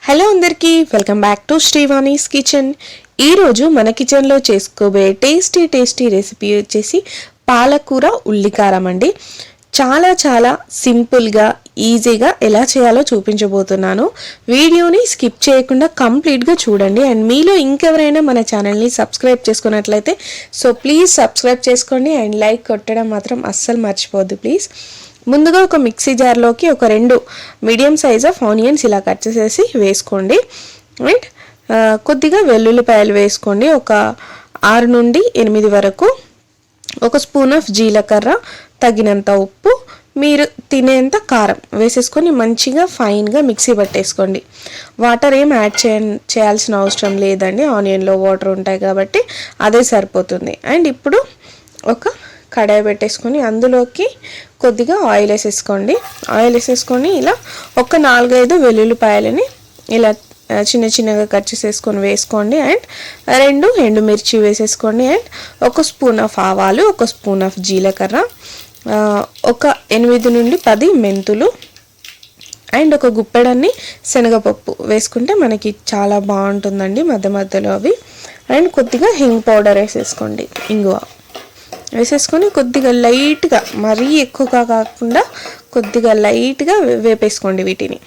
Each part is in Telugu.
హలో అందరికీ వెల్కమ్ బ్యాక్ టు శ్రీవాణీస్ కిచెన్. ఈరోజు మన కిచెన్లో చేసుకోబోయే టేస్టీ రెసిపీ వచ్చేసి పాలకూర ఉల్లికారం అండి. చాలా సింపుల్గా ఈజీగా ఎలా చేయాలో చూపించబోతున్నాను. వీడియోని స్కిప్ చేయకుండా కంప్లీట్గా చూడండి. అండ్ మీలో ఇంకెవరైనా మన ఛానల్ని సబ్స్క్రైబ్ చేసుకున్నట్లయితే సో ప్లీజ్ సబ్స్క్రైబ్ చేసుకోండి అండ్ లైక్ కొట్టడం మాత్రం అస్సలు మర్చిపోవద్దు ప్లీజ్. ముందుగా ఒక మిక్సీ జార్లోకి ఒక 2 మీడియం సైజ్ ఆఫ్ ఆనియన్స్ ఇలా కట్ చేసేసి వేసుకోండి. అండ్ కొద్దిగా వెల్లుల్లిపాయలు వేసుకోండి, ఒక 6 నుండి 8 వరకు. ఒక స్పూన్ ఆఫ్ జీలకర్ర, తగినంత ఉప్పు, మీరు తినేంత కారం వేసేసుకొని మంచిగా ఫైన్గా మిక్సీ పట్టేసుకోండి. వాటర్ ఏం యాడ్ చేయాల్సిన అవసరం లేదండి, ఆనియన్లో వాటర్ ఉంటాయి కాబట్టి అదే సరిపోతుంది. అండ్ ఇప్పుడు ఒక కడాయి పెట్టేసుకొని అందులోకి కొద్దిగా ఆయిల్ వేసేసుకొని ఇలా ఒక 4-5 వెల్లుల్లిపాయలని ఇలా చిన్నగా కట్ చేసేసుకొని వేసుకోండి. అండ్ 2 ఎండుమిర్చి వేసేసుకోండి. అండ్ ఒక స్పూన్ ఆఫ్ ఆవాలు, ఒక స్పూన్ ఆఫ్ జీలకర్ర, ఒక 8 నుండి 10 మెంతులు అండ్ ఒక గుప్పెడన్ని శనగపప్పు వేసుకుంటే మనకి చాలా బాగుంటుందండి మధ్యలో అవి. అండ్ కొద్దిగా హింగ్ పౌడర్ వేసేసుకోండి, ఇంగువ వేసేసుకొని కొద్దిగా లైట్గా, మరీ ఎక్కువగా కాకుండా కొద్దిగా లైట్గా వేపేసుకోండి. వీటిని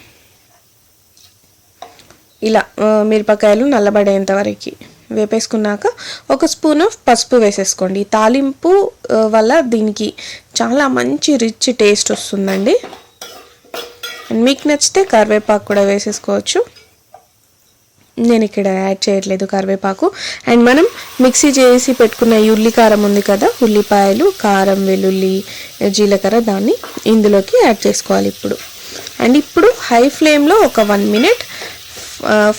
ఇలా మిరపకాయలు నల్లబడేంత వరకు వేపేసుకున్నాక ఒక స్పూన్ ఆఫ్ పసుపు వేసేసుకోండి. తాలింపు వల్ల దీనికి చాలా మంచి రిచ్ టేస్ట్ వస్తుందండి. మీకు నచ్చితే కరివేపాకు కూడా వేసేసుకోవచ్చు, నేను ఇక్కడ యాడ్ చేయట్లేదు కరివేపాకు. అండ్ మనం మిక్సీ చేసి పెట్టుకున్న ఉల్లికారం ఉంది కదా, ఉల్లిపాయలు, కారం, వెల్లుల్లి, జీలకర్ర, దాన్ని ఇందులోకి యాడ్ చేసుకోవాలి ఇప్పుడు. అండ్ ఇప్పుడు హై ఫ్లేమ్లో ఒక 1 మినిట్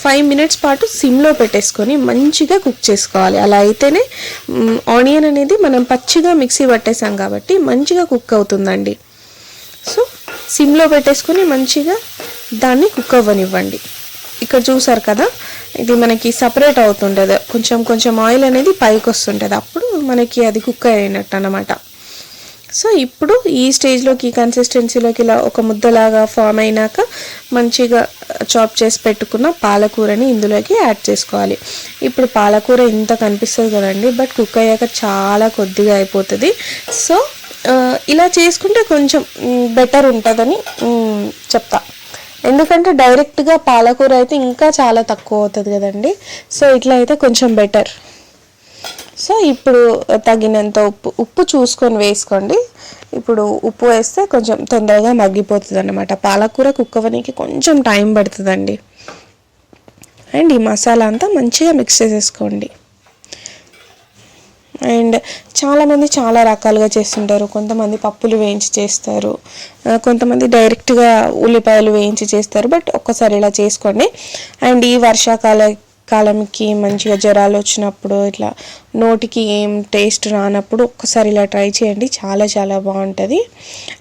5 మినిట్స్ పాటు సిమ్లో పెట్టేసుకొని మంచిగా కుక్ చేసుకోవాలి. అలా అయితేనే ఆనియన్ అనేది మనం పచ్చిగా మిక్సీ పట్టేసాం కాబట్టి మంచిగా కుక్ అవుతుందండి. సో సిమ్లో పెట్టేసుకొని మంచిగా దాన్ని కుక్ అవ్వనివ్వండి. ఇక్కడ చూసారు కదా, ఇది మనకి సపరేట్ అవుతుంటుంది, కొంచెం ఆయిల్ అనేది పైకి వస్తుంటుంది, అప్పుడు మనకి అది కుక్ అయినట్టు అన్నమాట. సో ఇప్పుడు ఈ స్టేజ్లోకి, కన్సిస్టెన్సీలోకి ఇలా ఒక ముద్దలాగా ఫామ్ అయినాక మంచిగా చాప్ చేసి పెట్టుకున్న పాలకూరని ఇందులోకి యాడ్ చేసుకోవాలి. ఇప్పుడు పాలకూర ఇంత కనిపిస్తుంది కదండి, బట్ కుక్ అయ్యాక చాలా కొద్దిగా అయిపోతుంది. సో ఇలా చేసుకుంటే కొంచెం బెటర్ ఉంటుందని చెప్తా, ఎందుకంటే డైరెక్ట్గా పాలకూర అయితే ఇంకా చాలా తక్కువ అవుతుంది కదండి. సో ఇట్లా అయితే కొంచెం బెటర్. సో ఇప్పుడు తగినంత ఉప్పు చూసుకొని వేసుకోండి. ఇప్పుడు ఉప్పు వేస్తే కొంచెం తొందరగా మగ్గిపోతుంది అన్నమాట. పాలకూర కుక్ అవ్వడానికి కొంచెం టైం పడుతుందండి. అండ్ ఈ మసాలా అంతా మంచిగా మిక్స్ చేసేసుకోండి. అండ్ చాలామంది చాలా రకాలుగా చేస్తుంటారు. కొంతమంది పప్పులు వేయించి చేస్తారు, కొంతమంది డైరెక్ట్గా ఉల్లిపాయలు వేయించి చేస్తారు. బట్ ఒక్కసారి ఇలా చేసుకోండి. అండ్ ఈ వర్షాకాలంకి మంచిగా జ్వరాలు వచ్చినప్పుడు, ఇట్లా నోటికి ఏం టేస్ట్ రానప్పుడు ఒక్కసారి ఇలా ట్రై చేయండి, చాలా బాగుంటుంది.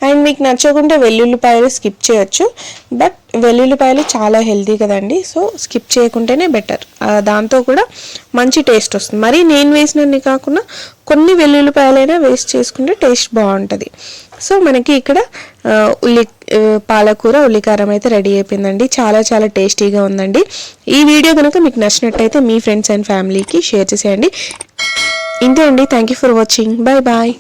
అండ్ మీకు నచ్చకుంటే వెల్లుల్లిపాయలు స్కిప్ చేయొచ్చు, బట్ వెల్లుల్లిపాయలు చాలా హెల్తీ కదండి, సో స్కిప్ చేయకుంటేనే బెటర్. దాంతో కూడా మంచి టేస్ట్ వస్తుంది. మరి నేను వేసినన్ని కాకుండా కొన్ని వెల్లుల్లిపాయలైనా వేస్ట్ చేసుకుంటే టేస్ట్ బాగుంటుంది. సో మనకి ఇక్కడ పాలకూర ఉల్లికారం అయితే రెడీ అయిపోయిందండి. చాలా టేస్టీగా ఉందండి. ఈ వీడియో కనుక మీకు నచ్చినట్టయితే మీ ఫ్రెండ్స్ అండ్ ఫ్యామిలీకి షేర్ చేసేయండి. ఇంతే అండి. Thank you for watching. Bye.